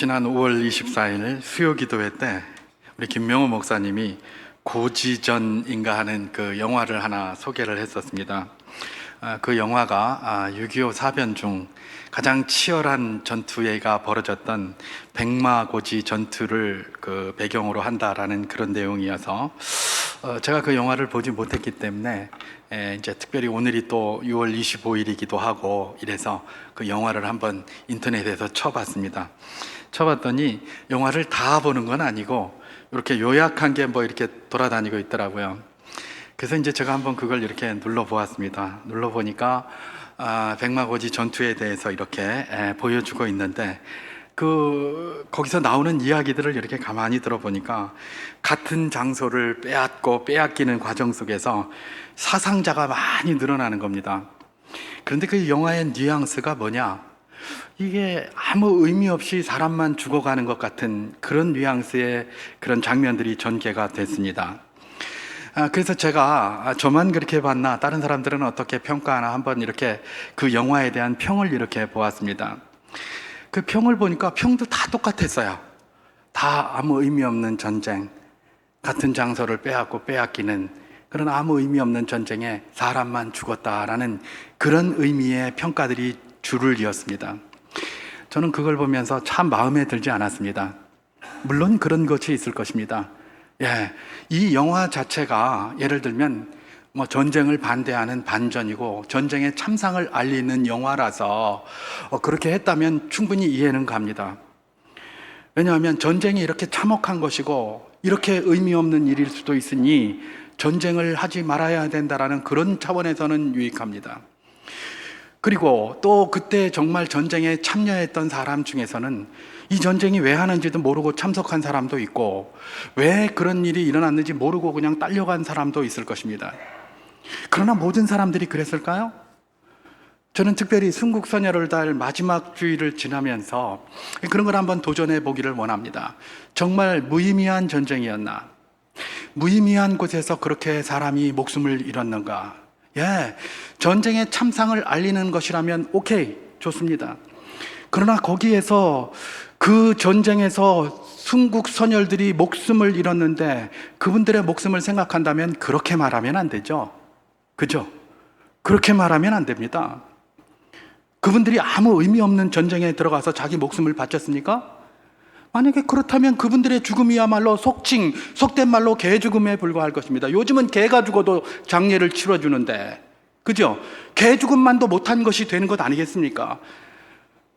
지난 5월 24일 수요기도회 때 우리 김명호 목사님이 고지전인가 하는 그 영화를 하나 소개를 했었습니다. 그 영화가 6.25 사변 중 가장 치열한 전투가 벌어졌던 백마고지 전투를 그 배경으로 한다라는 그런 내용이어서 제가 그 영화를 보지 못했기 때문에 이제 특별히 오늘이 또 6월 25일이기도 하고 이래서 그 영화를 한번 인터넷에서 쳐봤습니다. 쳐봤더니 영화를 다 보는 건 아니고 이렇게 요약한 게 뭐 이렇게 돌아다니고 있더라고요. 그래서 이제 제가 한번 그걸 이렇게 눌러보았습니다. 눌러보니까 백마고지 전투에 대해서 이렇게 보여주고 있는데 거기서 나오는 이야기들을 이렇게 가만히 들어보니까 같은 장소를 빼앗기는 과정 속에서 사상자가 많이 늘어나는 겁니다. 그런데 그 영화의 뉘앙스가 뭐냐? 이게 아무 의미 없이 사람만 죽어가는 것 같은 그런 뉘앙스의 그런 장면들이 전개가 됐습니다. 그래서 제가 저만 그렇게 봤나, 다른 사람들은 어떻게 평가하나 한번 이렇게 그 영화에 대한 평을 이렇게 보았습니다. 그 평을 보니까 평도 다 똑같았어요. 다 아무 의미 없는 전쟁, 같은 장소를 빼앗기는 그런 아무 의미 없는 전쟁에 사람만 죽었다라는 그런 의미의 평가들이 줄을 이었습니다. 저는 그걸 보면서 참 마음에 들지 않았습니다. 물론 그런 것이 있을 것입니다. 이 영화 자체가 예를 들면 전쟁을 반대하는 반전이고 전쟁의 참상을 알리는 영화라서 그렇게 했다면 충분히 이해는 갑니다. 왜냐하면 전쟁이 이렇게 참혹한 것이고 이렇게 의미 없는 일일 수도 있으니 전쟁을 하지 말아야 된다라는 그런 차원에서는 유익합니다. 그리고 또 그때 정말 전쟁에 참여했던 사람 중에서는 이 전쟁이 왜 하는지도 모르고 참석한 사람도 있고 왜 그런 일이 일어났는지 모르고 그냥 딸려간 사람도 있을 것입니다. 그러나 모든 사람들이 그랬을까요? 저는 특별히 순국선열을 달 마지막 주일을 지나면서 그런 걸 한번 도전해 보기를 원합니다. 정말 무의미한 전쟁이었나? 무의미한 곳에서 그렇게 사람이 목숨을 잃었는가? 전쟁의 참상을 알리는 것이라면 오케이, 좋습니다. 그러나 거기에서 그 전쟁에서 순국선열들이 목숨을 잃었는데 그분들의 목숨을 생각한다면 그렇게 말하면 안 되죠. 그죠? 그렇게 말하면 안 됩니다. 그분들이 아무 의미 없는 전쟁에 들어가서 자기 목숨을 바쳤습니까? 만약에 그렇다면 그분들의 죽음이야말로 속된 말로 개 죽음에 불과할 것입니다. 요즘은 개가 죽어도 장례를 치러주는데, 그죠? 개 죽음만도 못한 것이 되는 것 아니겠습니까?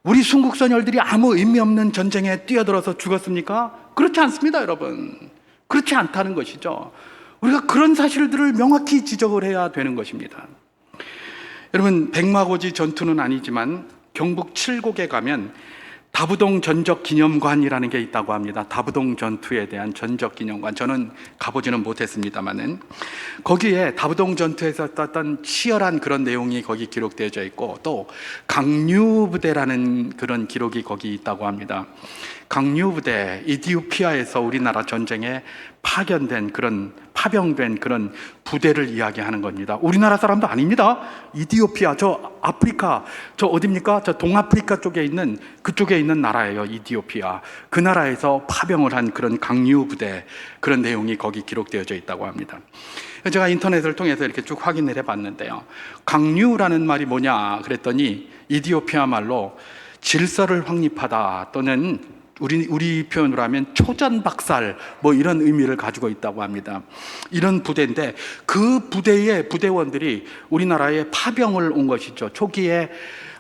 우리 순국선열들이 아무 의미 없는 전쟁에 뛰어들어서 죽었습니까? 그렇지 않습니다, 여러분. 그렇지 않다는 것이죠. 우리가 그런 사실들을 명확히 지적을 해야 되는 것입니다. 여러분, 백마고지 전투는 아니지만 경북 칠곡에 가면 다부동 전적기념관이라는 게 있다고 합니다. 다부동 전투에 대한 전적기념관. 저는 가보지는 못했습니다만은 거기에 다부동 전투에서 떴던 치열한 그런 내용이 거기 기록되어져 있고 또 강류부대라는 그런 기록이 거기 있다고 합니다. 강류부대, 이디오피아에서 우리나라 전쟁에 파병된 그런 부대를 이야기하는 겁니다. 우리나라 사람도 아닙니다. 이디오피아, 저 아프리카, 저 어딥니까? 저 동아프리카 쪽에 있는 그쪽에 있는 나라예요. 이디오피아. 그 나라에서 파병을 한 그런 강류부대, 그런 내용이 거기 기록되어져 있다고 합니다. 제가 인터넷을 통해서 이렇게 쭉 확인을 해봤는데요. 강류라는 말이 뭐냐 그랬더니 이디오피아 말로 질서를 확립하다 또는 우리 표현으로 하면 초전박살 이런 의미를 가지고 있다고 합니다. 이런 부대인데 그 부대의 부대원들이 우리나라에 파병을 온 것이죠. 초기에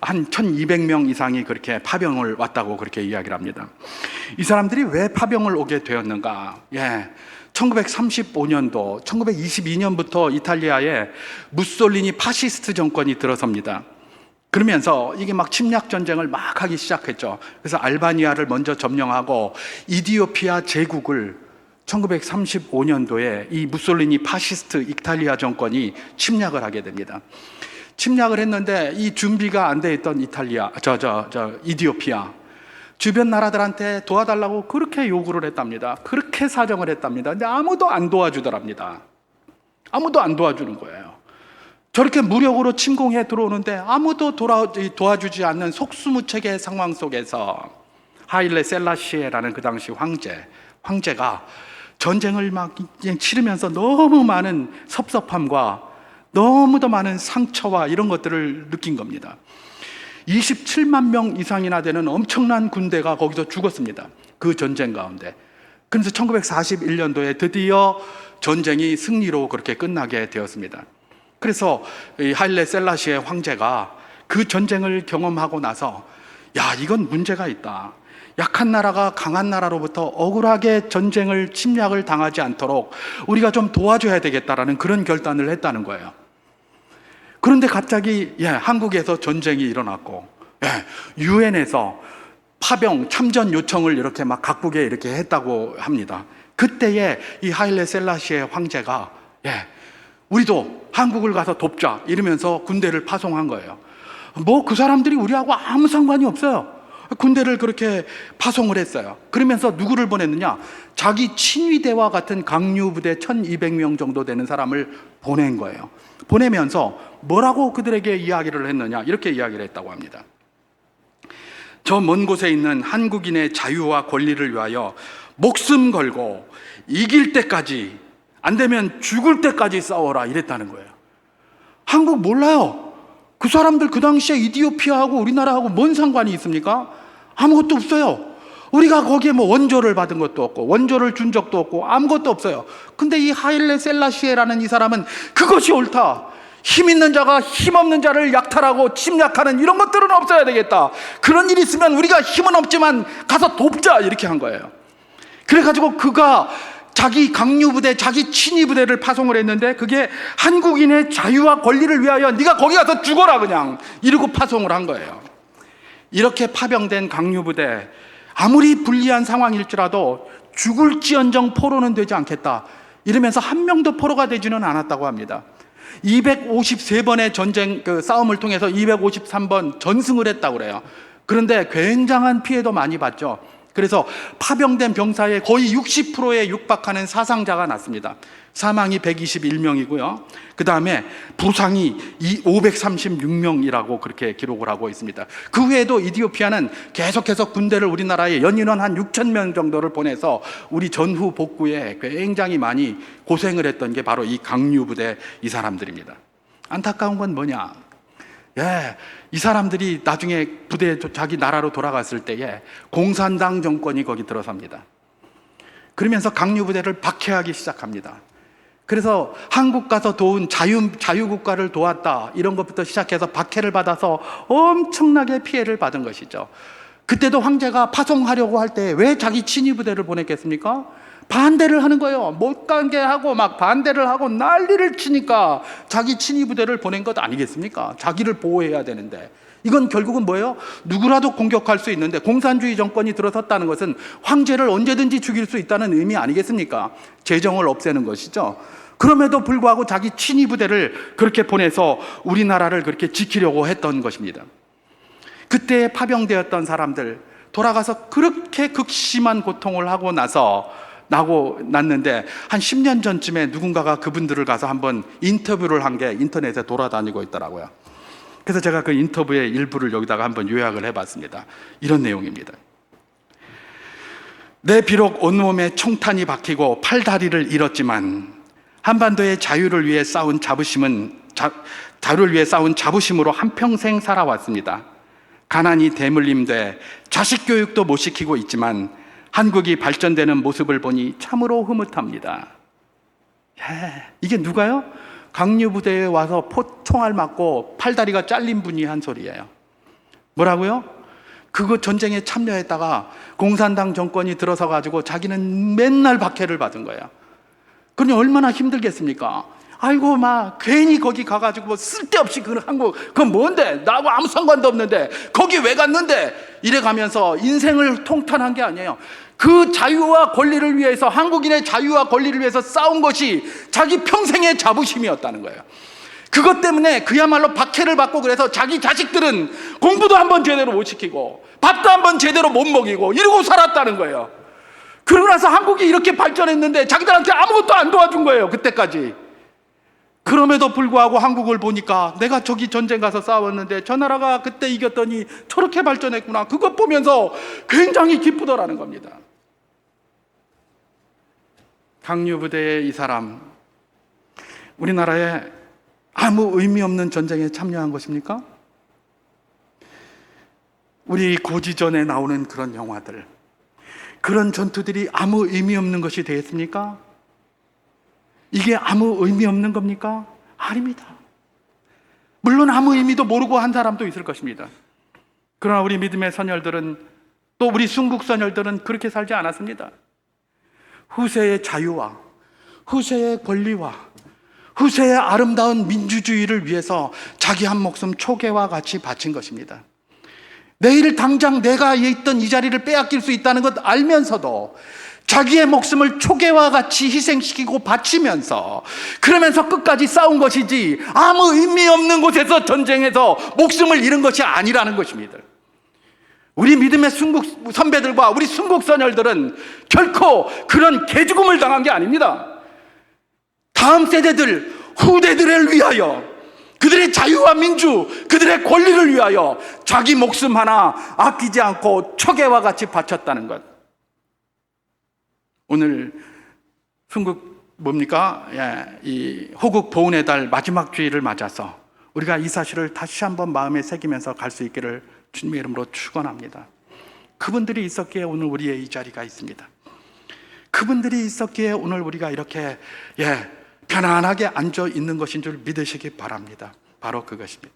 한 1200명 이상이 그렇게 파병을 왔다고 그렇게 이야기를 합니다. 이 사람들이 왜 파병을 오게 되었는가? 1935년도 1922년부터 이탈리아에 무솔리니 파시스트 정권이 들어섭니다. 그러면서 이게 막 침략 전쟁을 막 하기 시작했죠. 그래서 알바니아를 먼저 점령하고 이디오피아 제국을 1935년도에 이 무솔리니 파시스트 이탈리아 정권이 침략을 하게 됩니다. 침략을 했는데 이 준비가 안 돼 있던 이디오피아 주변 나라들한테 도와달라고 그렇게 요구를 했답니다. 그렇게 사정을 했답니다. 근데 아무도 안 도와주더랍니다. 아무도 안 도와주는 거예요. 저렇게 무력으로 침공해 들어오는데 아무도 도와주지 않는 속수무책의 상황 속에서 하일레 셀라시에라는 그 당시 황제가 전쟁을 막 치르면서 너무 많은 섭섭함과 너무도 많은 상처와 이런 것들을 느낀 겁니다. 27만 명 이상이나 되는 엄청난 군대가 거기서 죽었습니다. 그 전쟁 가운데. 그래서 1941년도에 드디어 전쟁이 승리로 그렇게 끝나게 되었습니다. 그래서 이 하일레 셀라시에 황제가 그 전쟁을 경험하고 나서 야, 이건 문제가 있다. 약한 나라가 강한 나라로부터 억울하게 전쟁을 침략을 당하지 않도록 우리가 좀 도와줘야 되겠다라는 그런 결단을 했다는 거예요. 그런데 갑자기 한국에서 전쟁이 일어났고 유엔에서 파병 참전 요청을 이렇게 막 각국에 이렇게 했다고 합니다. 그때에 이 하일레 셀라시에 황제가 우리도 한국을 가서 돕자 이러면서 군대를 파송한 거예요. 뭐 그 사람들이 우리하고 아무 상관이 없어요. 군대를 그렇게 파송을 했어요. 그러면서 누구를 보냈느냐? 자기 친위대와 같은 강류부대 1200명 정도 되는 사람을 보낸 거예요. 보내면서 뭐라고 그들에게 이야기를 했느냐? 이렇게 이야기를 했다고 합니다. 저 먼 곳에 있는 한국인의 자유와 권리를 위하여 목숨 걸고 이길 때까지, 안 되면 죽을 때까지 싸워라 이랬다는 거예요. 한국 몰라요. 그 사람들 그 당시에 이디오피아하고 우리나라하고 뭔 상관이 있습니까? 아무것도 없어요. 우리가 거기에 뭐 원조를 받은 것도 없고 원조를 준 적도 없고 아무것도 없어요. 근데 이 하일레 셀라시에라는 이 사람은 그것이 옳다. 힘 있는 자가 힘 없는 자를 약탈하고 침략하는 이런 것들은 없어야 되겠다. 그런 일이 있으면 우리가 힘은 없지만 가서 돕자 이렇게 한 거예요. 그래가지고 그가 자기 강류부대, 자기 친위부대를 파송을 했는데 그게 한국인의 자유와 권리를 위하여 네가 거기 가서 죽어라 그냥 이러고 파송을 한 거예요. 이렇게 파병된 강류부대, 아무리 불리한 상황일지라도 죽을지언정 포로는 되지 않겠다 이러면서 한 명도 포로가 되지는 않았다고 합니다. 253번의 전쟁 싸움을 통해서 253번 전승을 했다고 그래요. 그런데 굉장한 피해도 많이 봤죠. 그래서 파병된 병사의 거의 60%에 육박하는 사상자가 났습니다. 사망이 121명이고요. 그 다음에 부상이 536명이라고 그렇게 기록을 하고 있습니다. 그 외에도 이디오피아는 계속해서 군대를 우리나라에 연인원 한 6천 명 정도를 보내서 우리 전후 복구에 굉장히 많이 고생을 했던 게 바로 이 강류부대 이 사람들입니다. 안타까운 건 뭐냐? 이 사람들이 나중에 부대에 자기 나라로 돌아갔을 때에 공산당 정권이 거기 들어섭니다. 그러면서 강류부대를 박해하기 시작합니다. 그래서 한국 가서 도운 자유국가를 도왔다 이런 것부터 시작해서 박해를 받아서 엄청나게 피해를 받은 것이죠. 그때도 황제가 파송하려고 할 때 왜 자기 친위부대를 보냈겠습니까? 반대를 하는 거예요. 못 가게 하고 막 반대를 하고 난리를 치니까 자기 친위부대를 보낸 것 아니겠습니까? 자기를 보호해야 되는데 이건 결국은 뭐예요? 누구라도 공격할 수 있는데 공산주의 정권이 들어섰다는 것은 황제를 언제든지 죽일 수 있다는 의미 아니겠습니까? 재정을 없애는 것이죠. 그럼에도 불구하고 자기 친위부대를 그렇게 보내서 우리나라를 그렇게 지키려고 했던 것입니다. 그때 파병되었던 사람들 돌아가서 그렇게 극심한 고통을 하고 났는데 한 10년 전쯤에 누군가가 그분들을 가서 한번 인터뷰를 한 게 인터넷에 돌아다니고 있더라고요. 그래서 제가 그 인터뷰의 일부를 여기다가 한번 요약을 해봤습니다. 이런 내용입니다. 내 비록 온몸에 총탄이 박히고 팔다리를 잃었지만 한반도의 자유를 위해 싸운 자부심으로 한평생 살아왔습니다. 가난이 대물림돼 자식 교육도 못 시키고 있지만 한국이 발전되는 모습을 보니 참으로 흐뭇합니다. 이게 누가요? 강류부대에 와서 총알 맞고 팔다리가 잘린 분이 한 소리예요. 뭐라고요? 그거 전쟁에 참여했다가 공산당 정권이 들어서 가지고 자기는 맨날 박해를 받은 거예요. 그러니 얼마나 힘들겠습니까? 아이고 막 괜히 거기 가가지고 뭐 쓸데없이 그건 뭔데? 나하고 아무 상관도 없는데 거기 왜 갔는데? 이래 가면서 인생을 통탄한 게 아니에요. 그 자유와 권리를 위해서, 한국인의 자유와 권리를 위해서 싸운 것이 자기 평생의 자부심이었다는 거예요. 그것 때문에 그야말로 박해를 받고, 그래서 자기 자식들은 공부도 한번 제대로 못 시키고 밥도 한번 제대로 못 먹이고 이러고 살았다는 거예요. 그러고 나서 한국이 이렇게 발전했는데 자기들한테 아무것도 안 도와준 거예요. 그때까지. 그럼에도 불구하고 한국을 보니까 내가 저기 전쟁 가서 싸웠는데 저 나라가 그때 이겼더니 저렇게 발전했구나. 그것 보면서 굉장히 기쁘더라는 겁니다. 강유부대의 이 사람, 우리나라에 아무 의미 없는 전쟁에 참여한 것입니까? 우리 고지전에 나오는 그런 영화들, 그런 전투들이 아무 의미 없는 것이 되겠습니까? 이게 아무 의미 없는 겁니까? 아닙니다. 물론 아무 의미도 모르고 한 사람도 있을 것입니다. 그러나 우리 믿음의 선열들은, 또 우리 순국 선열들은 그렇게 살지 않았습니다. 후세의 자유와 후세의 권리와 후세의 아름다운 민주주의를 위해서 자기 한 목숨 초계와 같이 바친 것입니다. 내일 당장 내가 있던 이 자리를 빼앗길 수 있다는 것 알면서도 자기의 목숨을 초계와 같이 희생시키고 바치면서, 그러면서 끝까지 싸운 것이지 아무 의미 없는 곳에서 전쟁에서 목숨을 잃은 것이 아니라는 것입니다. 우리 믿음의 순국 선배들과 우리 순국 선열들은 결코 그런 개죽음을 당한 게 아닙니다. 다음 세대들, 후대들을 위하여, 그들의 자유와 민주, 그들의 권리를 위하여 자기 목숨 하나 아끼지 않고 초계와 같이 바쳤다는 것. 오늘 순국 뭡니까? 이 호국 보훈의 달 마지막 주일을 맞아서 우리가 이 사실을 다시 한번 마음에 새기면서 갈 수 있기를 주님의 이름으로 축원합니다. 그분들이 있었기에 오늘 우리의 이 자리가 있습니다. 그분들이 있었기에 오늘 우리가 이렇게 편안하게 앉아 있는 것인 줄 믿으시기 바랍니다. 바로 그것입니다.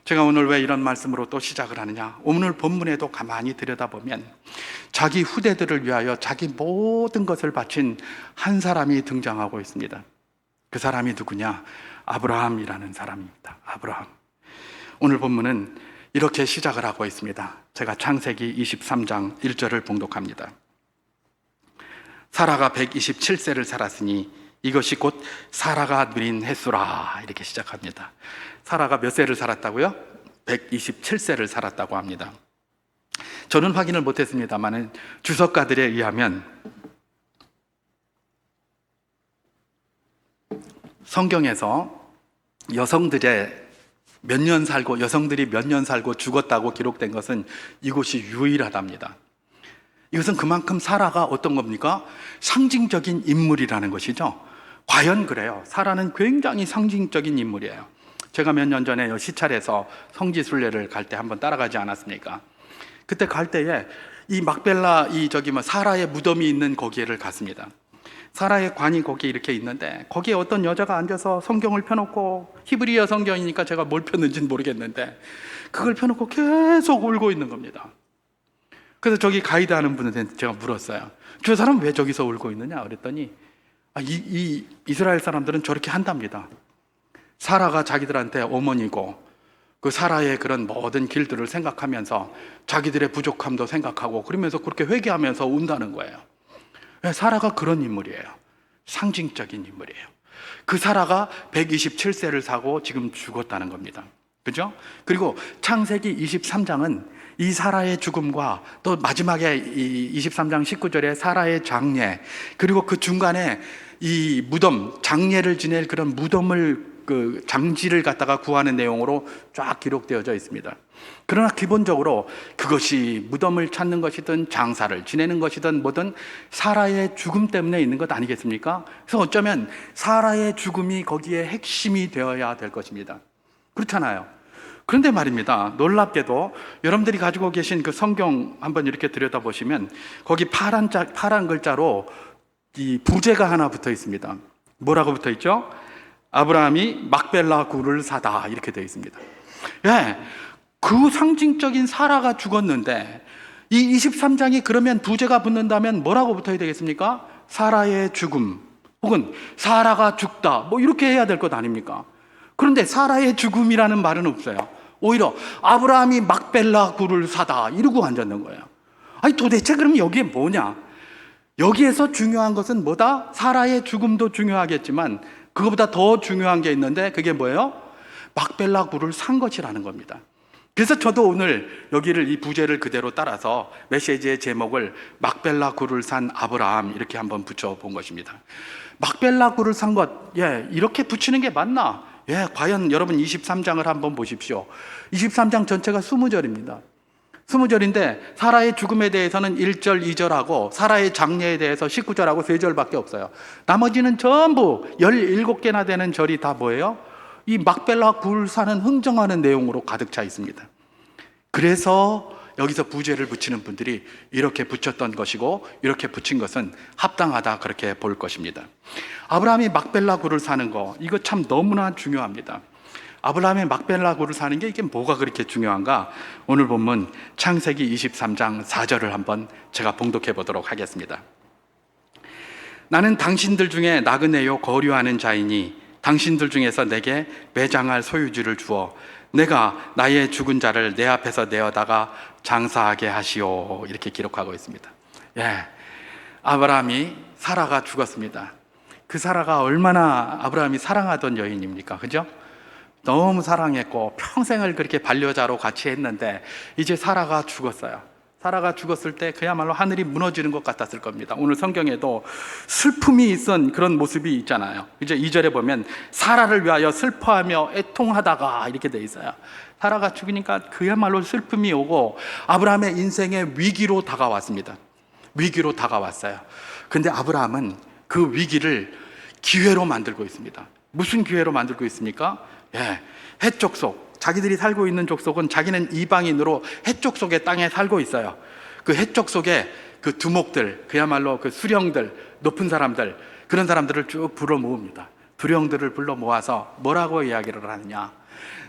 제가 오늘 왜 이런 말씀으로 또 시작을 하느냐? 오늘 본문에도 가만히 들여다보면 자기 후대들을 위하여 자기 모든 것을 바친 한 사람이 등장하고 있습니다. 그 사람이 누구냐? 아브라함이라는 사람입니다. 아브라함. 오늘 본문은 이렇게 시작을 하고 있습니다. 제가 창세기 23장 1절을 봉독합니다. 사라가 127세를 살았으니 이것이 곧 사라가 누린 횟수라. 이렇게 시작합니다. 사라가 몇 세를 살았다고요? 127세를 살았다고 합니다. 저는 확인을 못했습니다만 주석가들에 의하면 성경에서 여성들이 몇 년 살고 죽었다고 기록된 것은 이곳이 유일하답니다. 이것은 그만큼 사라가 어떤 겁니까? 상징적인 인물이라는 것이죠. 과연 그래요. 사라는 굉장히 상징적인 인물이에요. 제가 몇 년 전에 시찰에서 성지순례를 갈 때 한번 따라가지 않았습니까? 그때 갈 때에 이 막벨라 사라의 무덤이 있는 거기를 갔습니다. 사라의 관이 거기에 이렇게 있는데 거기에 어떤 여자가 앉아서 성경을 펴놓고, 히브리어 성경이니까 제가 뭘 폈는지는 모르겠는데 그걸 펴놓고 계속 울고 있는 겁니다. 그래서 저기 가이드 하는 분한테 제가 물었어요. 저 사람 왜 저기서 울고 있느냐 그랬더니 이 이스라엘 사람들은 저렇게 한답니다. 사라가 자기들한테 어머니고 그 사라의 그런 모든 길들을 생각하면서 자기들의 부족함도 생각하고 그러면서 그렇게 회개하면서 운다는 거예요. 사라가 그런 인물이에요. 상징적인 인물이에요. 그 사라가 127세를 사고 지금 죽었다는 겁니다. 그죠? 그리고 창세기 23장은 이 사라의 죽음과 또 마지막에 이 23장 19절에 사라의 장례, 그리고 그 중간에 이 무덤, 장례를 지낼 그런 무덤을 그 장지를 갖다가 구하는 내용으로 쫙 기록되어져 있습니다. 그러나 기본적으로 그것이 무덤을 찾는 것이든 장사를 지내는 것이든 뭐든 사라의 죽음 때문에 있는 것 아니겠습니까? 그래서 어쩌면 사라의 죽음이 거기에 핵심이 되어야 될 것입니다. 그렇잖아요. 그런데 말입니다. 놀랍게도 여러분들이 가지고 계신 그 성경 한번 이렇게 들여다보시면 거기 파란 글자로 이 부제가 하나 붙어 있습니다. 뭐라고 붙어 있죠? 아브라함이 막벨라 굴을 사다, 이렇게 되어 있습니다. 그 상징적인 사라가 죽었는데 이 23장이 그러면 부제가 붙는다면 뭐라고 붙어야 되겠습니까? 사라의 죽음 혹은 사라가 죽다, 뭐 이렇게 해야 될 것 아닙니까? 그런데 사라의 죽음이라는 말은 없어요. 오히려 아브라함이 막벨라 굴을 사다 이러고 앉았는 거예요. 아니 도대체 그럼 여기에 뭐냐? 여기에서 중요한 것은 뭐다? 사라의 죽음도 중요하겠지만 그거보다 더 중요한 게 있는데 그게 뭐예요? 막벨라 굴을 산 것이라는 겁니다. 그래서 저도 오늘 여기를 이 부제를 그대로 따라서 메시지의 제목을 막벨라 굴을 산 아브라함 이렇게 한번 붙여본 것입니다. 막벨라 굴을 산 것, 이렇게 붙이는 게 맞나? 과연 여러분 23장을 한번 보십시오. 23장 전체가 20절입니다. 20절인데 사라의 죽음에 대해서는 1절, 2절하고 사라의 장례에 대해서 19절하고 3절밖에 없어요. 나머지는 전부 17개나 되는 절이 다 뭐예요? 이 막벨라 굴 사는 흥정하는 내용으로 가득 차 있습니다. 그래서 여기서 부제를 붙이는 분들이 이렇게 붙였던 것이고 이렇게 붙인 것은 합당하다 그렇게 볼 것입니다. 아브라함이 막벨라 굴을 사는 거 이거 참 너무나 중요합니다. 아브라함의 막벨라 굴을 사는 게 이게 뭐가 그렇게 중요한가? 오늘 본문 창세기 23장 4절을 한번 제가 봉독해 보도록 하겠습니다. 나는 당신들 중에 나그네요 거류하는 자이니 당신들 중에서 내게 매장할 소유지를 주어 내가 나의 죽은 자를 내 앞에서 내어다가 장사하게 하시오 이렇게 기록하고 있습니다. 아브라함이 사라가 죽었습니다. 그 사라가 얼마나 아브라함이 사랑하던 여인입니까? 그죠? 너무 사랑했고 평생을 그렇게 반려자로 같이 했는데 이제 사라가 죽었어요. 사라가 죽었을 때 그야말로 하늘이 무너지는 것 같았을 겁니다. 오늘 성경에도 슬픔이 있은 그런 모습이 있잖아요. 이제 2절에 보면 사라를 위하여 슬퍼하며 애통하다가 이렇게 돼 있어요. 사라가 죽으니까 그야말로 슬픔이 오고 아브라함의 인생의 위기로 다가왔습니다. 위기로 다가왔어요. 근데 아브라함은 그 위기를 기회로 만들고 있습니다. 무슨 기회로 만들고 있습니까? 해족속, 자기들이 살고 있는 족속은 자기는 이방인으로 해족속의 땅에 살고 있어요. 그 해족속의 그 두목들, 그야말로 그 수령들, 높은 사람들, 그런 사람들을 쭉 불러 모읍니다. 두령들을 불러 모아서 뭐라고 이야기를 하느냐?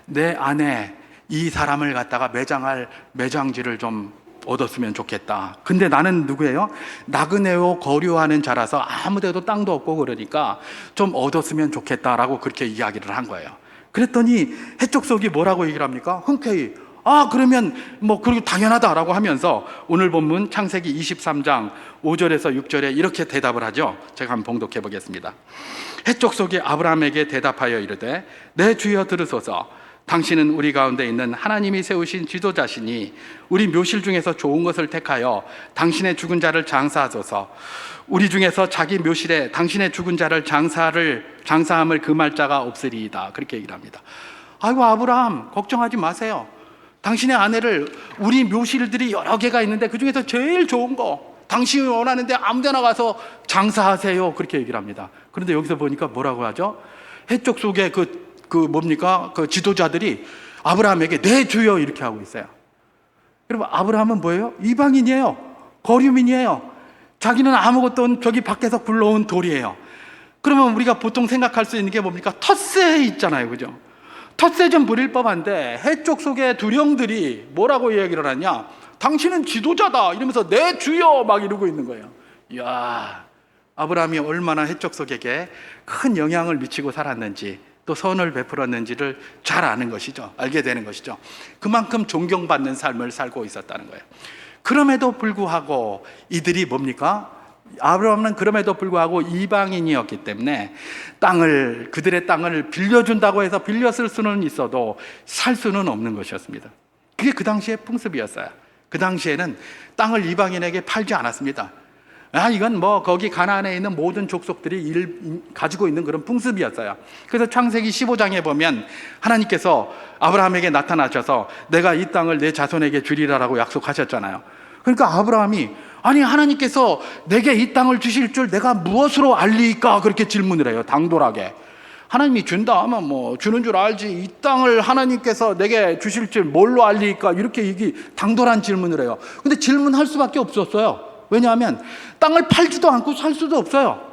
내 안에 이 사람을 갖다가 매장할 매장지를 좀 얻었으면 좋겠다. 근데 나는 누구예요? 나그네요 거류하는 자라서 아무데도 땅도 없고 그러니까 좀 얻었으면 좋겠다라고 그렇게 이야기를 한 거예요. 그랬더니 해족속이 뭐라고 얘기를 합니까? 흔쾌히 그러면 그리고 당연하다라고 하면서 오늘 본문 창세기 23장 5절에서 6절에 이렇게 대답을 하죠. 제가 한번 봉독해 보겠습니다. 해족속이 아브라함에게 대답하여 이르되 내 주여 들으소서 당신은 우리 가운데 있는 하나님이 세우신 지도자시니 우리 묘실 중에서 좋은 것을 택하여 당신의 죽은 자를 장사하소서. 우리 중에서 자기 묘실에 당신의 죽은 자를 장사함을 금할 자가 없으리이다. 그렇게 얘기를 합니다. 아이고 아브라함 걱정하지 마세요. 당신의 아내를 우리 묘실들이 여러 개가 있는데 그 중에서 제일 좋은 거 당신이 원하는데 아무데나 가서 장사하세요. 그렇게 얘기를 합니다. 그런데 여기서 보니까 뭐라고 하죠? 해쪽 속에 그 지도자들이 아브라함에게 네 주여 이렇게 하고 있어요. 여러분 아브라함은 뭐예요? 이방인이에요. 거류민이에요. 자기는 아무것도 저기 밖에서 굴러온 돌이에요. 그러면 우리가 보통 생각할 수 있는 게 뭡니까? 텃세 있잖아요. 그죠? 텃세 좀 부릴 법한데 해쪽 속의 두령들이 뭐라고 이야기를 하냐? 당신은 지도자다 이러면서 내 주여 막 이러고 있는 거예요. 이야, 아브라함이 얼마나 해쪽 속에게 큰 영향을 미치고 살았는지 또 선을 베풀었는지를 잘 아는 것이죠. 알게 되는 것이죠. 그만큼 존경받는 삶을 살고 있었다는 거예요. 그럼에도 불구하고 이들이 뭡니까? 아브라함은 그럼에도 불구하고 이방인이었기 때문에 그들의 땅을 빌려준다고 해서 빌렸을 수는 있어도 살 수는 없는 것이었습니다. 그게 그 당시의 풍습이었어요. 그 당시에는 땅을 이방인에게 팔지 않았습니다. 이건 거기 가나안에 있는 모든 족속들이 가지고 있는 그런 풍습이었어요. 그래서 창세기 15장에 보면 하나님께서 아브라함에게 나타나셔서 내가 이 땅을 내 자손에게 주리라라고 약속하셨잖아요. 그러니까 아브라함이 하나님께서 내게 이 땅을 주실 줄 내가 무엇으로 알리까? 그렇게 질문을 해요. 당돌하게. 하나님이 준다 하면 주는 줄 알지 이 땅을 하나님께서 내게 주실 줄 뭘로 알리까? 이렇게 당돌한 질문을 해요. 근데 질문할 수밖에 없었어요. 왜냐하면 땅을 팔지도 않고 살 수도 없어요.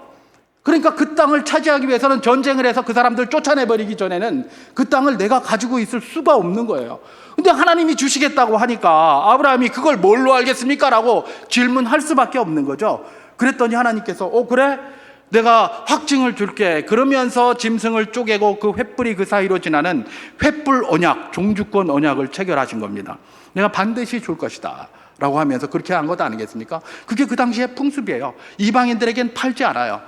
그러니까 그 땅을 차지하기 위해서는 전쟁을 해서 그 사람들 쫓아내버리기 전에는 그 땅을 내가 가지고 있을 수가 없는 거예요. 근데 하나님이 주시겠다고 하니까 아브라함이 그걸 뭘로 알겠습니까? 라고 질문할 수밖에 없는 거죠. 그랬더니 하나님께서 그래? 내가 확증을 줄게. 그러면서 짐승을 쪼개고 그 횃불이 그 사이로 지나는 횃불 언약, 종주권 언약을 체결하신 겁니다. 내가 반드시 줄 것이다 라고 하면서 그렇게 한 것 아니겠습니까? 그게 그 당시의 풍습이에요. 이방인들에겐 팔지 않아요.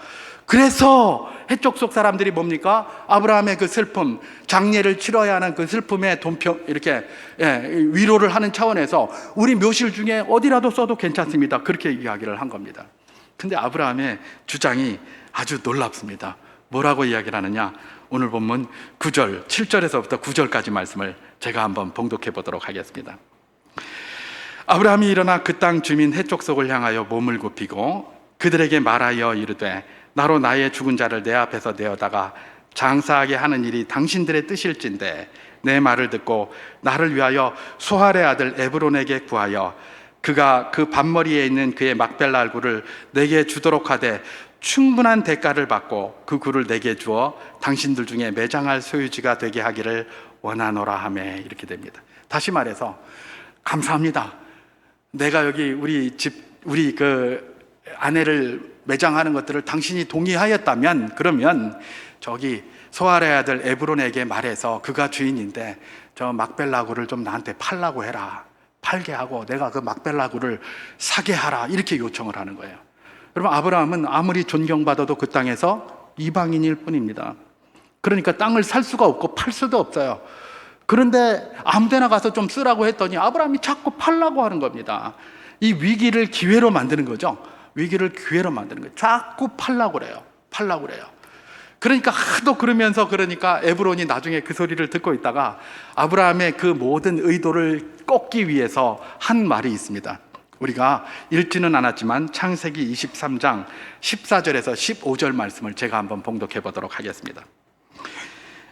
그래서 해쪽 속 사람들이 뭡니까? 아브라함의 그 슬픔, 장례를 치러야 하는 그 슬픔에 돈평 이렇게 위로를 하는 차원에서 우리 묘실 중에 어디라도 써도 괜찮습니다. 그렇게 이야기를 한 겁니다. 근데 아브라함의 주장이 아주 놀랍습니다. 뭐라고 이야기를 하느냐? 오늘 본문 9절, 7절에서부터 9절까지 말씀을 제가 한번 봉독해 보도록 하겠습니다. 아브라함이 일어나 그 땅 주민 해쪽 속을 향하여 몸을 굽히고 그들에게 말하여 이르되 나로 나의 죽은 자를 내 앞에서 내어다가 장사하게 하는 일이 당신들의 뜻일진데 내 말을 듣고 나를 위하여 소할의 아들 에브론에게 구하여 그가 그 밭머리에 있는 그의 막벨라 굴을 내게 주도록 하되 충분한 대가를 받고 그 굴을 내게 주어 당신들 중에 매장할 소유지가 되게 하기를 원하노라 하매 이렇게 됩니다. 다시 말해서 감사합니다. 내가 여기 우리 그 아내를 매장하는 것들을 당신이 동의하였다면 그러면 저기 소할의 아들 에브론에게 말해서 그가 주인인데 저 막벨라 굴을 좀 나한테 팔라고 해라. 팔게 하고 내가 그 막벨라 굴을 사게 하라. 이렇게 요청을 하는 거예요. 여러분, 아브라함은 아무리 존경받아도 그 땅에서 이방인일 뿐입니다. 그러니까 땅을 살 수가 없고 팔 수도 없어요. 그런데 아무데나 가서 좀 쓰라고 했더니 아브라함이 자꾸 팔라고 하는 겁니다. 이 위기를 기회로 만드는 거죠. 위기를 기회로 만드는 거예요. 자꾸 팔라고 그래요. 팔라고 그래요. 그러니까 하도 그러면서 그러니까 에브론이 나중에 그 소리를 듣고 있다가 아브라함의 그 모든 의도를 꺾기 위해서 한 말이 있습니다. 우리가 읽지는 않았지만 창세기 23장 14절에서 15절 말씀을 제가 한번 봉독해 보도록 하겠습니다.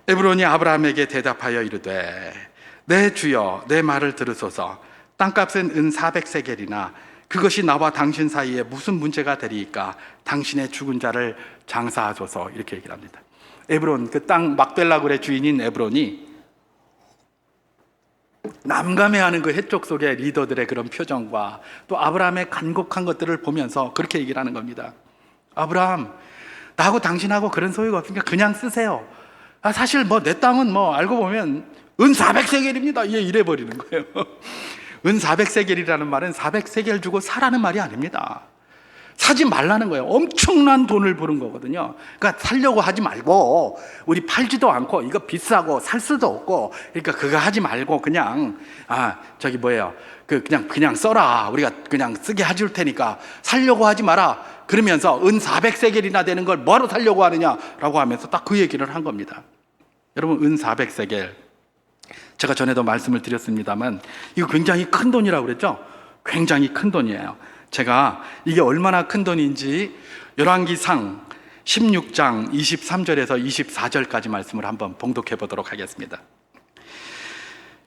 에브론이 아브라함에게 대답하여 이르되 내 주여 내 말을 들으소서. 땅값은 은 400세겔이나 그것이 나와 당신 사이에 무슨 문제가 되리이까? 당신의 죽은 자를 장사하소서. 이렇게 얘기를 합니다. 에브론, 그 땅 막벨라 굴의 주인인 에브론이 남감해하는 그 해쪽 속의 리더들의 그런 표정과 또 아브라함의 간곡한 것들을 보면서 그렇게 얘기를 하는 겁니다. 아브라함, 나하고 당신하고 그런 소유가 없으니까 그냥 쓰세요. 사실 뭐 내 땅은 뭐 알고 보면 은 400세겔입니다. 이래 버리는 거예요. 은 400세겔이라는 말은 400세겔 주고 사라는 말이 아닙니다. 사지 말라는 거예요. 엄청난 돈을 부른 거거든요. 그러니까 살려고 하지 말고, 우리 팔지도 않고 이거 비싸고 살 수도 없고, 그러니까 그거 하지 말고 그냥 그냥 써라. 우리가 그냥 쓰게 해줄 테니까 살려고 하지 마라. 그러면서 은 400세겔이나 되는 걸 뭐하러 살려고 하느냐라고 하면서 딱 그 얘기를 한 겁니다. 여러분, 은 400세겔, 제가 전에도 말씀을 드렸습니다만 이거 굉장히 큰 돈이라고 그랬죠? 굉장히 큰 돈이에요. 제가 이게 얼마나 큰 돈인지 열왕기상 16장 23절에서 24절까지 말씀을 한번 봉독해 보도록 하겠습니다.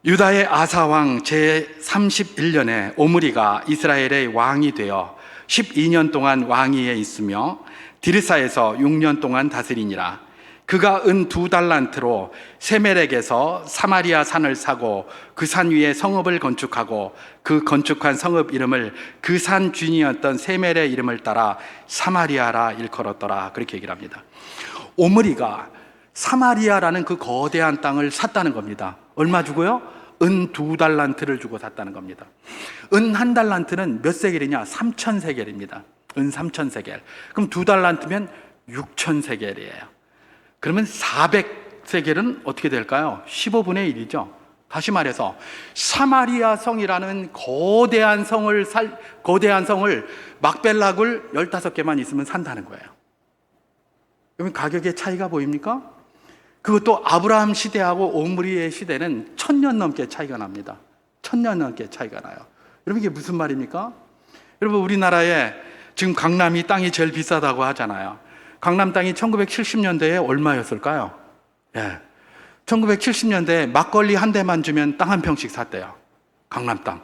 유다의 아사왕 제31년에 오므리가 이스라엘의 왕이 되어 12년 동안 왕위에 있으며 디르사에서 6년 동안 다스리니라. 그가 은 2달란트로 세멜렉에서 사마리아 산을 사고 그 산 위에 성읍을 건축하고 그 건축한 성읍 이름을 그 산 주인이었던 세멜의 이름을 따라 사마리아라 일컬었더라. 그렇게 얘기를 합니다. 오므리가 사마리아라는 그 거대한 땅을 샀다는 겁니다. 얼마 주고요? 은 2달란트를 주고 샀다는 겁니다. 은 1달란트는 몇 세겔이냐? 3,000세겔입니다. 은 3,000세겔. 그럼 2달란트면 6,000세겔이에요. 그러면 400세겔은 어떻게 될까요? 15분의 1이죠. 다시 말해서 사마리아 성이라는 거대한 성을 막벨라 굴 15개만 있으면 산다는 거예요. 그러면 가격의 차이가 보입니까? 그것도 아브라함 시대하고 오므리의 시대는 1000년 넘게 차이가 납니다. 1000년 넘게 차이가 나요. 여러분, 이게 무슨 말입니까? 여러분, 우리나라에 지금 강남이 땅이 제일 비싸다고 하잖아요. 강남 땅이 1970년대에 얼마였을까요? 1970년대에 막걸리 한 대만 주면 땅 한 평씩 샀대요. 강남 땅.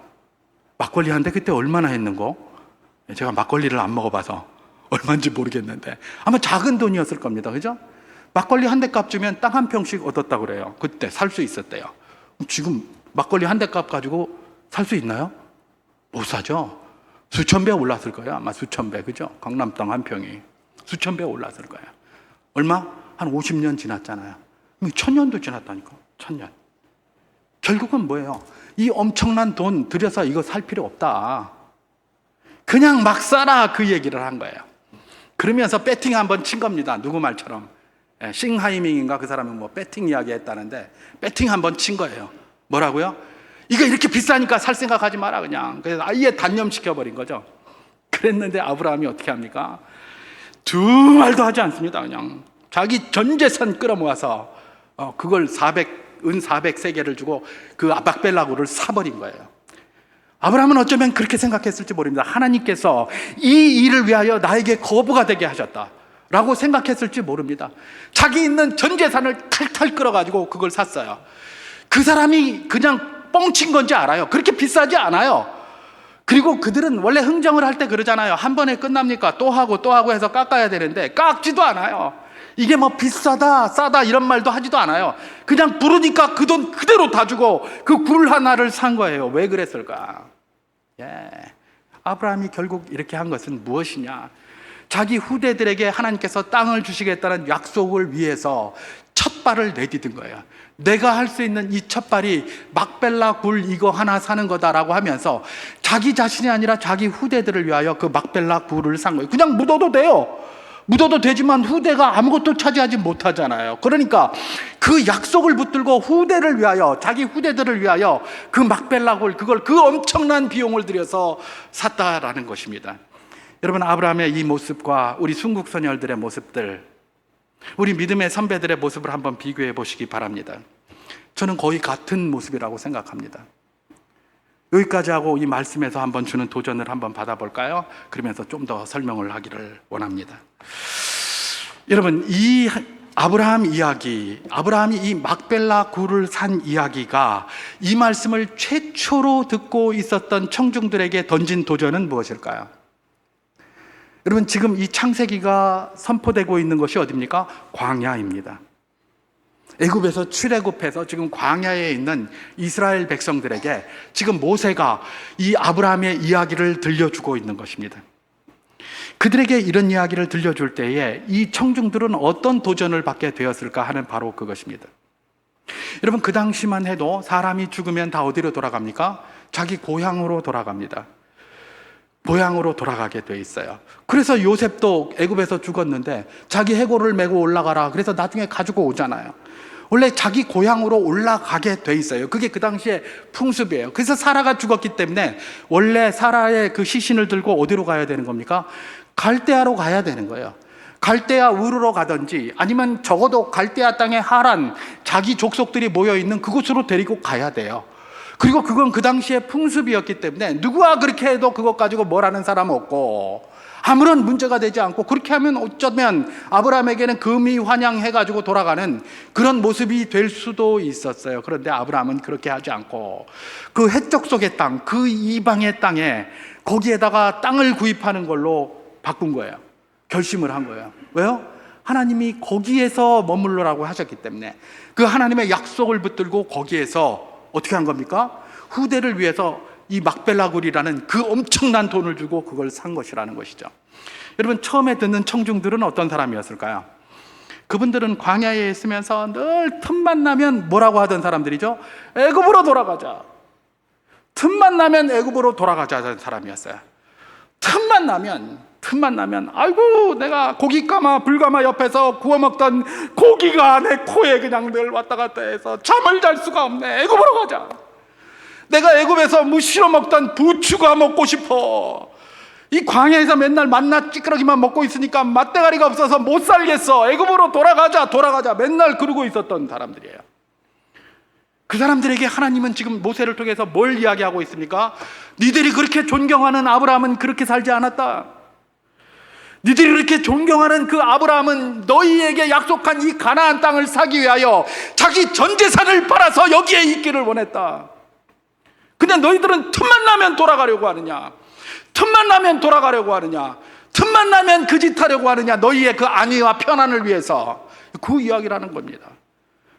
막걸리 한 대 그때 얼마나 했는고? 제가 막걸리를 안 먹어봐서 얼마인지 모르겠는데 아마 작은 돈이었을 겁니다. 그죠? 막걸리 한 대 값 주면 땅 한 평씩 얻었다고 그래요. 그때 살 수 있었대요. 지금 막걸리 한 대 값 가지고 살 수 있나요? 못 사죠. 수천 배 올랐을 거예요. 아마 수천 배. 그죠? 강남 땅 한 평이 수천 배 올랐을 거예요. 얼마? 한 50년 지났잖아요. 1000년도 지났다니까. 1000년. 결국은 뭐예요? 이 엄청난 돈 들여서 이거 살 필요 없다. 그냥 막 사라, 그 얘기를 한 거예요. 그러면서 배팅 한번 친 겁니다. 누구 말처럼. 싱하이밍인가 그 사람은 뭐 배팅 이야기 했다는데 배팅 한번 친 거예요. 뭐라고요? 이거 이렇게 비싸니까 살 생각하지 마라 그냥. 그래서 아예 단념시켜버린 거죠. 그랬는데 아브라함이 어떻게 합니까? 두 말도 하지 않습니다. 그냥 자기 전 재산 끌어모아서 그걸 은 400세겔을 주고 그 막벨라굴을 사버린 거예요. 아브라함은 어쩌면 그렇게 생각했을지 모릅니다. 하나님께서 이 일을 위하여 나에게 거부가 되게 하셨다 라고 생각했을지 모릅니다. 자기 있는 전 재산을 탈탈 끌어가지고 그걸 샀어요. 그 사람이 그냥 뻥친 건지 알아요. 그렇게 비싸지 않아요. 그리고 그들은 원래 흥정을 할 때 그러잖아요. 한 번에 끝납니까? 또 하고 또 하고 해서 깎아야 되는데 깎지도 않아요. 이게 뭐 비싸다 싸다 이런 말도 하지도 않아요. 그냥 부르니까 그 돈 그대로 다 주고 그 굴 하나를 산 거예요. 왜 그랬을까? 아브라함이 결국 이렇게 한 것은 무엇이냐? 자기 후대들에게 하나님께서 땅을 주시겠다는 약속을 위해서 첫 발을 내디딘 거예요. 내가 할 수 있는 이 첫 발이 막벨라 굴 이거 하나 사는 거다라고 하면서 자기 자신이 아니라 자기 후대들을 위하여 그 막벨라 굴을 산 거예요. 그냥 묻어도 돼요. 묻어도 되지만 후대가 아무것도 차지하지 못하잖아요. 그러니까 그 약속을 붙들고 후대를 위하여, 자기 후대들을 위하여 그 막벨라 굴, 그걸 그 엄청난 비용을 들여서 샀다라는 것입니다. 여러분, 아브라함의 이 모습과 우리 순국선열들의 모습들, 우리 믿음의 선배들의 모습을 한번 비교해 보시기 바랍니다. 저는 거의 같은 모습이라고 생각합니다. 여기까지 하고 이 말씀에서 한번 주는 도전을 한번 받아볼까요? 그러면서 좀 더 설명을 하기를 원합니다. 여러분, 이 아브라함 이야기, 아브라함이 이 막벨라 굴을 산 이야기가 이 말씀을 최초로 듣고 있었던 청중들에게 던진 도전은 무엇일까요? 여러분, 지금 이 창세기가 선포되고 있는 것이 어디입니까? 광야입니다. 애굽에서 출애굽해서 지금 광야에 있는 이스라엘 백성들에게 지금 모세가 이 아브라함의 이야기를 들려주고 있는 것입니다. 그들에게 이런 이야기를 들려줄 때에 이 청중들은 어떤 도전을 받게 되었을까 하는 바로 그것입니다. 여러분, 그 당시만 해도 사람이 죽으면 다 어디로 돌아갑니까? 자기 고향으로 돌아갑니다. 고향으로 돌아가게 돼 있어요. 그래서 요셉도 애굽에서 죽었는데 자기 해골을 메고 올라가라. 그래서 나중에 가지고 오잖아요. 원래 자기 고향으로 올라가게 돼 있어요. 그게 그 당시에 풍습이에요. 그래서 사라가 죽었기 때문에 원래 사라의 그 시신을 들고 어디로 가야 되는 겁니까? 갈대아로 가야 되는 거예요. 갈대아 우르로 가든지 아니면 적어도 갈대아 땅의 하란, 자기 족속들이 모여있는 그곳으로 데리고 가야 돼요. 그리고 그건 그 당시의 풍습이었기 때문에 누구와 그렇게 해도 그것 가지고 뭘 하는 사람 없고 아무런 문제가 되지 않고, 그렇게 하면 어쩌면 아브라함에게는 금이 환영해가지고 돌아가는 그런 모습이 될 수도 있었어요. 그런데 아브라함은 그렇게 하지 않고 그 해적 속의 땅, 그 이방의 땅에 거기에다가 땅을 구입하는 걸로 바꾼 거예요. 결심을 한 거예요. 왜요? 하나님이 거기에서 머물러라고 하셨기 때문에 그 하나님의 약속을 붙들고 거기에서 어떻게 한 겁니까? 후대를 위해서 이 막벨라굴이라는 그 엄청난 돈을 주고 그걸 산 것이라는 것이죠. 여러분, 처음에 듣는 청중들은 어떤 사람이었을까요? 그분들은 광야에 있으면서 늘 틈만 나면 뭐라고 하던 사람들이죠? 애굽으로 돌아가자. 틈만 나면 애굽으로 돌아가자 하는 사람이었어요. 틈만 나면 아이고, 내가 고깃가마 불가마 옆에서 구워 먹던 고기가 내 코에 그냥 늘 왔다 갔다 해서 잠을 잘 수가 없네. 애굽으로 가자. 내가 애굽에서 무시로 먹던 부추가 먹고 싶어. 이 광야에서 맨날 만나 찌끄러기만 먹고 있으니까 맛대가리가 없어서 못 살겠어. 애굽으로 돌아가자. 맨날 그러고 있었던 사람들이에요. 그 사람들에게 하나님은 지금 모세를 통해서 뭘 이야기하고 있습니까? 니들이 그렇게 존경하는 아브라함은 그렇게 살지 않았다. 니들이 그렇게 존경하는 그 아브라함은 너희에게 약속한 이 가나안 땅을 사기 위하여 자기 전 재산을 팔아서 여기에 있기를 원했다. 근데 너희들은 틈만 나면 돌아가려고 하느냐? 틈만 나면 돌아가려고 하느냐? 틈만 나면 그 짓 하려고 하느냐? 너희의 그 안위와 편안을 위해서. 그 이야기라는 겁니다.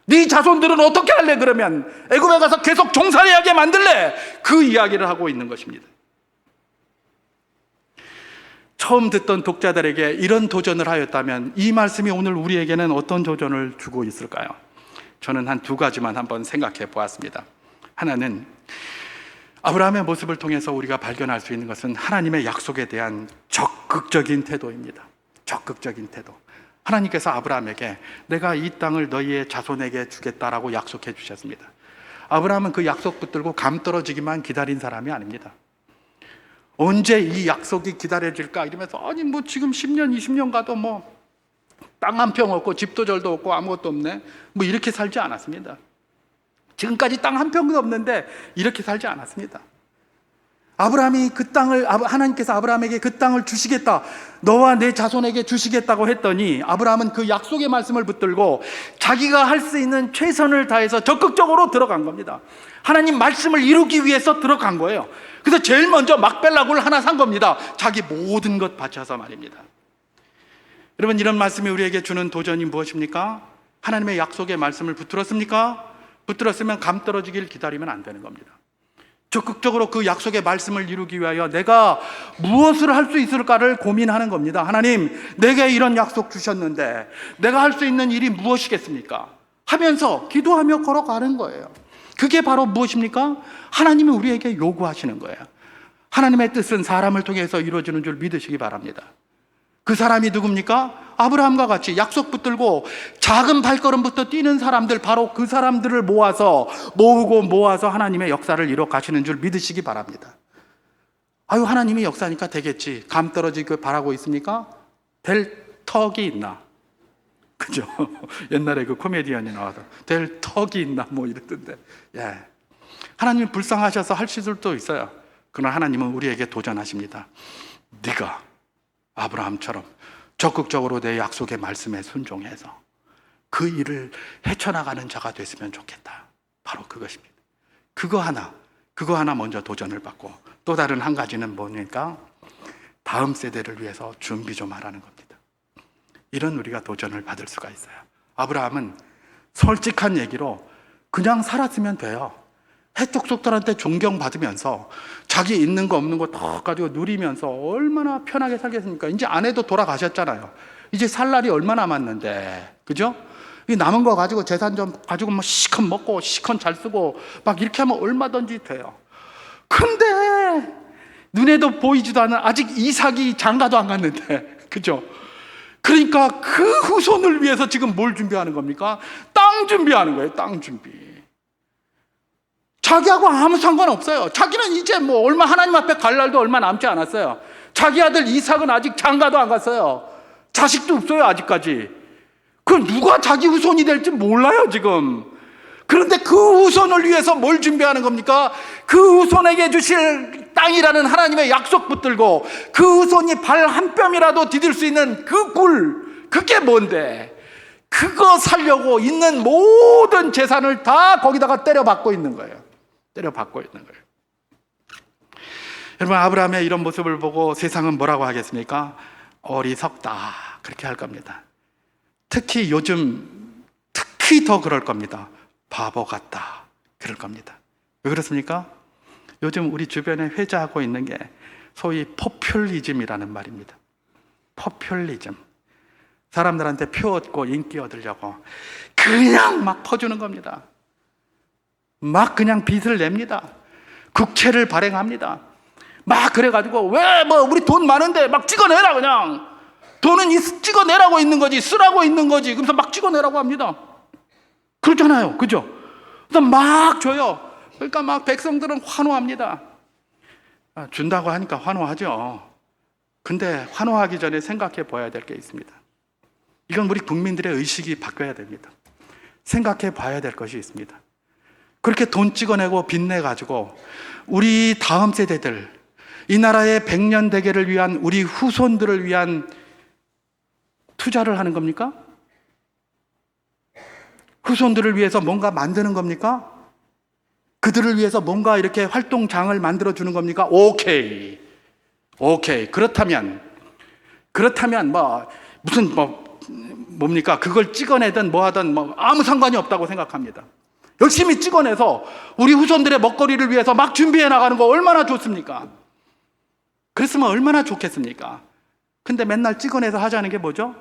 네 자손들은 어떻게 할래? 그러면 애굽에 가서 계속 종살이하게 만들래? 그 이야기를 하고 있는 것입니다. 처음 듣던 독자들에게 이런 도전을 하였다면 이 말씀이 오늘 우리에게는 어떤 도전을 주고 있을까요? 저는 한 두 가지만 한번 생각해 보았습니다. 하나는 아브라함의 모습을 통해서 우리가 발견할 수 있는 것은 하나님의 약속에 대한 적극적인 태도입니다. 적극적인 태도. 하나님께서 아브라함에게 내가 이 땅을 너희의 자손에게 주겠다라고 약속해 주셨습니다. 아브라함은 그 약속 붙들고 감 떨어지기만 기다린 사람이 아닙니다. 언제 이 약속이 기다려질까 이러면서 아니 뭐 지금 10년 20년 가도 뭐 땅 한 평 없고 집도 절도 없고 아무것도 없네 뭐 이렇게 살지 않았습니다. 지금까지 땅 한 평도 없는데 이렇게 살지 않았습니다. 아브라함이 그 땅을, 하나님께서 아브라함에게 그 땅을 주시겠다, 너와 내 자손에게 주시겠다고 했더니 아브라함은 그 약속의 말씀을 붙들고 자기가 할 수 있는 최선을 다해서 적극적으로 들어간 겁니다. 하나님 말씀을 이루기 위해서 들어간 거예요. 그래서 제일 먼저 막벨라굴 하나 산 겁니다. 자기 모든 것 바쳐서 말입니다. 여러분, 이런 말씀이 우리에게 주는 도전이 무엇입니까? 하나님의 약속의 말씀을 붙들었습니까? 붙들었으면 감 떨어지길 기다리면 안 되는 겁니다. 적극적으로 그 약속의 말씀을 이루기 위하여 내가 무엇을 할 수 있을까를 고민하는 겁니다. 하나님, 내게 이런 약속 주셨는데 내가 할 수 있는 일이 무엇이겠습니까? 하면서 기도하며 걸어가는 거예요. 그게 바로 무엇입니까? 하나님이 우리에게 요구하시는 거예요. 하나님의 뜻은 사람을 통해서 이루어지는 줄 믿으시기 바랍니다. 그 사람이 누굽니까? 아브라함과 같이 약속 붙들고 작은 발걸음부터 뛰는 사람들, 바로 그 사람들을 모아서 하나님의 역사를 이뤄 가시는 줄 믿으시기 바랍니다. 아유, 하나님이 역사니까 되겠지, 감 떨어지길 바라고 있습니까? 될 턱이 있나? 그죠? 옛날에 그 코미디언이 나와서 될 턱이 있나 뭐 이랬던데, 예. 하나님이 불쌍하셔서 하실 수도 있어요. 그러나 하나님은 우리에게 도전하십니다. 네가 아브라함처럼 적극적으로 내 약속의 말씀에 순종해서 그 일을 헤쳐나가는 자가 됐으면 좋겠다. 바로 그것입니다. 그거 하나 먼저 도전을 받고, 또 다른 한 가지는 뭡니까? 다음 세대를 위해서 준비 좀 하라는 겁니다. 이런 우리가 도전을 받을 수가 있어요. 아브라함은 솔직한 얘기로 그냥 살았으면 돼요. 해족속들한테 존경받으면서 자기 있는 거 없는 거 다 가지고 누리면서 얼마나 편하게 살겠습니까? 이제 아내도 돌아가셨잖아요. 이제 살 날이 얼마 남았는데, 그죠? 이 남은 거 가지고 재산 좀 가지고 뭐 시컷 먹고 시컷 잘 쓰고 막 이렇게 하면 얼마든지 돼요. 근데 눈에도 보이지도 않는 아직 이삭이 장가도 안 갔는데, 그죠? 그러니까 그 후손을 위해서 지금 뭘 준비하는 겁니까? 땅 준비하는 거예요. 땅 준비. 자기하고 아무 상관없어요. 자기는 이제 뭐 얼마, 하나님 앞에 갈 날도 얼마 남지 않았어요. 자기 아들 이삭은 아직 장가도 안 갔어요. 자식도 없어요, 아직까지. 그럼 누가 자기 후손이 될지 몰라요, 지금. 그런데 그 후손을 위해서 뭘 준비하는 겁니까? 그 후손에게 주실 땅이라는 하나님의 약속 붙들고 그 후손이 발 한 뼘이라도 디딜 수 있는 그 굴, 그게 뭔데? 그거 살려고 있는 모든 재산을 다 거기다가 때려박고 있는 거예요. 때려박고 있는 거예요. 여러분, 아브라함의 이런 모습을 보고 세상은 뭐라고 하겠습니까? 어리석다, 그렇게 할 겁니다. 특히 요즘 특히 더 그럴 겁니다. 바보 같다, 그럴 겁니다. 왜 그렇습니까? 요즘 우리 주변에 회자하고 있는 게 소위 포퓰리즘이라는 말입니다. 포퓰리즘. 사람들한테 표 얻고 인기 얻으려고 그냥 막 퍼주는 겁니다. 막 그냥 빚을 냅니다. 국채를 발행합니다. 막 그래가지고 왜 뭐 우리 돈 많은데 막 찍어내라, 그냥 돈은 찍어내라고 있는 거지, 쓰라고 있는 거지. 그래서 막 찍어내라고 합니다. 그렇잖아요, 그죠? 그래서 막 줘요. 그러니까 막 백성들은 환호합니다. 준다고 하니까 환호하죠. 근데 환호하기 전에 생각해 봐야 될 게 있습니다. 이건 우리 국민들의 의식이 바뀌어야 됩니다. 생각해 봐야 될 것이 있습니다. 그렇게 돈 찍어내고 빚내가지고 우리 다음 세대들, 이 나라의 100년 대계를 위한 우리 후손들을 위한 투자를 하는 겁니까? 후손들을 위해서 뭔가 만드는 겁니까? 그들을 위해서 뭔가 이렇게 활동장을 만들어주는 겁니까? 오케이. 그렇다면 뭐 무슨 뭡니까? 그걸 찍어내든 뭐 하든 뭐 아무 상관이 없다고 생각합니다. 열심히 찍어내서 우리 후손들의 먹거리를 위해서 막 준비해 나가는 거 얼마나 좋습니까? 그랬으면 얼마나 좋겠습니까? 근데 맨날 찍어내서 하자는 게 뭐죠?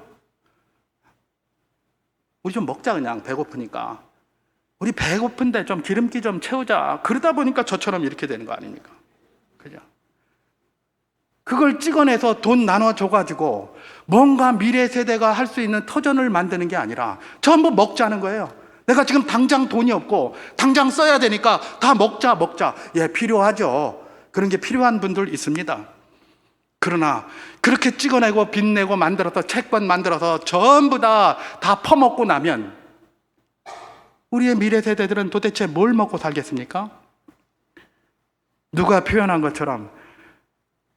우리 좀 먹자, 그냥 배고프니까. 우리 배고픈데 좀 기름기 좀 채우자. 그러다 보니까 저처럼 이렇게 되는 거 아닙니까? 그죠? 그걸 찍어내서 돈 나눠줘가지고 뭔가 미래 세대가 할 수 있는 터전을 만드는 게 아니라 전부 먹자는 거예요. 내가 지금 당장 돈이 없고 당장 써야 되니까 다 먹자. 예, 필요하죠. 그런 게 필요한 분들 있습니다. 그러나 그렇게 찍어내고 빚내고 만들어서 채권 만들어서 전부 다 퍼먹고 나면 우리의 미래 세대들은 도대체 뭘 먹고 살겠습니까? 누가 표현한 것처럼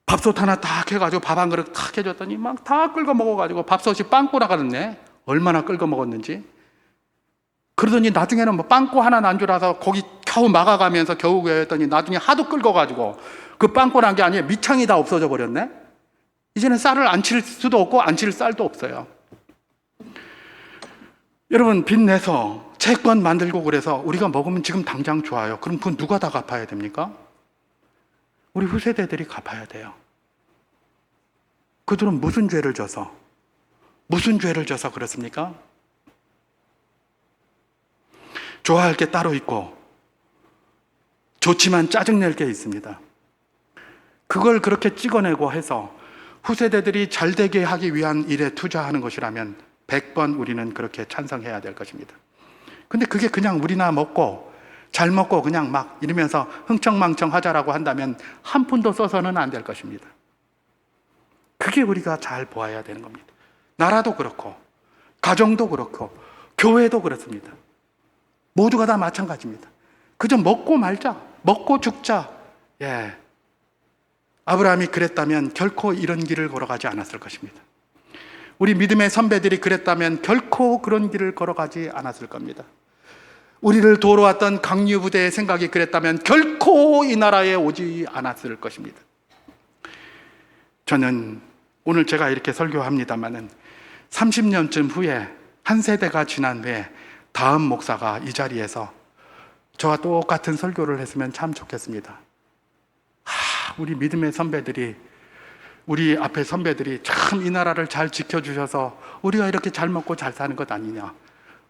밥솥 하나 딱 해가지고 밥 한 그릇 탁 해줬더니 막 다 끓여 먹어가지고 밥솥이 빵꾸나가 됐네. 얼마나 끓여 먹었는지. 그러더니 나중에는 뭐 빵꾸 하나 난 줄 알아서 거기 겨우 막아가면서 겨우 했더니 나중에 하도 끓여가지고 그 빵꾸 난 게 아니에요. 밑창이 다 없어져 버렸네. 이제는 쌀을 안 칠 수도 없고 안 칠 쌀도 없어요. 여러분, 빚내서 채권 만들고 그래서 우리가 먹으면 지금 당장 좋아요. 그럼 그건 누가 다 갚아야 됩니까? 우리 후세대들이 갚아야 돼요. 그들은 무슨 죄를 져서 그렇습니까? 좋아할 게 따로 있고 좋지만 짜증낼 게 있습니다. 그걸 그렇게 찍어내고 해서 후세대들이 잘되게 하기 위한 일에 투자하는 것이라면 100번 우리는 그렇게 찬성해야 될 것입니다. 근데 그게 그냥 우리나 먹고 잘 먹고 그냥 막 이러면서 흥청망청 하자라고 한다면 한 푼도 써서는 안 될 것입니다. 그게 우리가 잘 보아야 되는 겁니다. 나라도 그렇고 가정도 그렇고 교회도 그렇습니다. 모두가 다 마찬가지입니다. 그저 먹고 말자, 먹고 죽자. 예, 아브라함이 그랬다면 결코 이런 길을 걸어가지 않았을 것입니다. 우리 믿음의 선배들이 그랬다면 결코 그런 길을 걸어가지 않았을 겁니다. 우리를 도우러왔던 강유부대의 생각이 그랬다면 결코 이 나라에 오지 않았을 것입니다. 저는 오늘 제가 이렇게 설교합니다마는 30년쯤 후에 한 세대가 지난 후에 다음 목사가 이 자리에서 저와 똑같은 설교를 했으면 참 좋겠습니다. 우리 믿음의 선배들이, 우리 앞에 선배들이 참 이 나라를 잘 지켜주셔서 우리가 이렇게 잘 먹고 잘 사는 것 아니냐,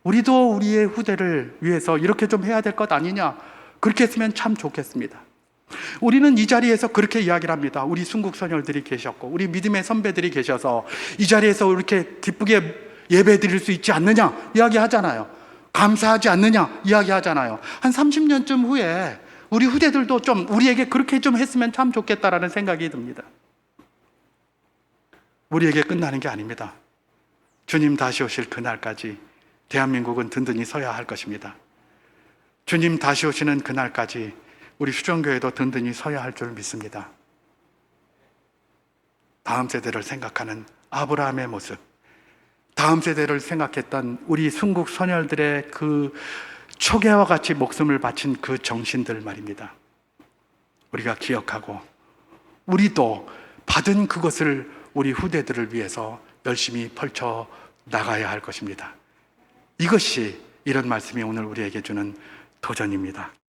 우리도 우리의 후대를 위해서 이렇게 좀 해야 될 것 아니냐, 그렇게 했으면 참 좋겠습니다. 우리는 이 자리에서 그렇게 이야기를 합니다. 우리 순국 선열들이 계셨고 우리 믿음의 선배들이 계셔서 이 자리에서 이렇게 기쁘게 예배 드릴 수 있지 않느냐 이야기하잖아요. 감사하지 않느냐 이야기하잖아요. 한 30년쯤 후에 우리 후대들도 좀 우리에게 그렇게 좀 했으면 참 좋겠다라는 생각이 듭니다. 우리에게 끝나는 게 아닙니다. 주님 다시 오실 그날까지 대한민국은 든든히 서야 할 것입니다. 주님 다시 오시는 그날까지 우리 수정교회도 든든히 서야 할 줄 믿습니다. 다음 세대를 생각하는 아브라함의 모습, 다음 세대를 생각했던 우리 순국 선열들의 그 초계와 같이 목숨을 바친 그 정신들 말입니다. 우리가 기억하고 우리도 받은 그것을 우리 후대들을 위해서 열심히 펼쳐 나가야 할 것입니다. 이것이 이런 말씀이 오늘 우리에게 주는 도전입니다.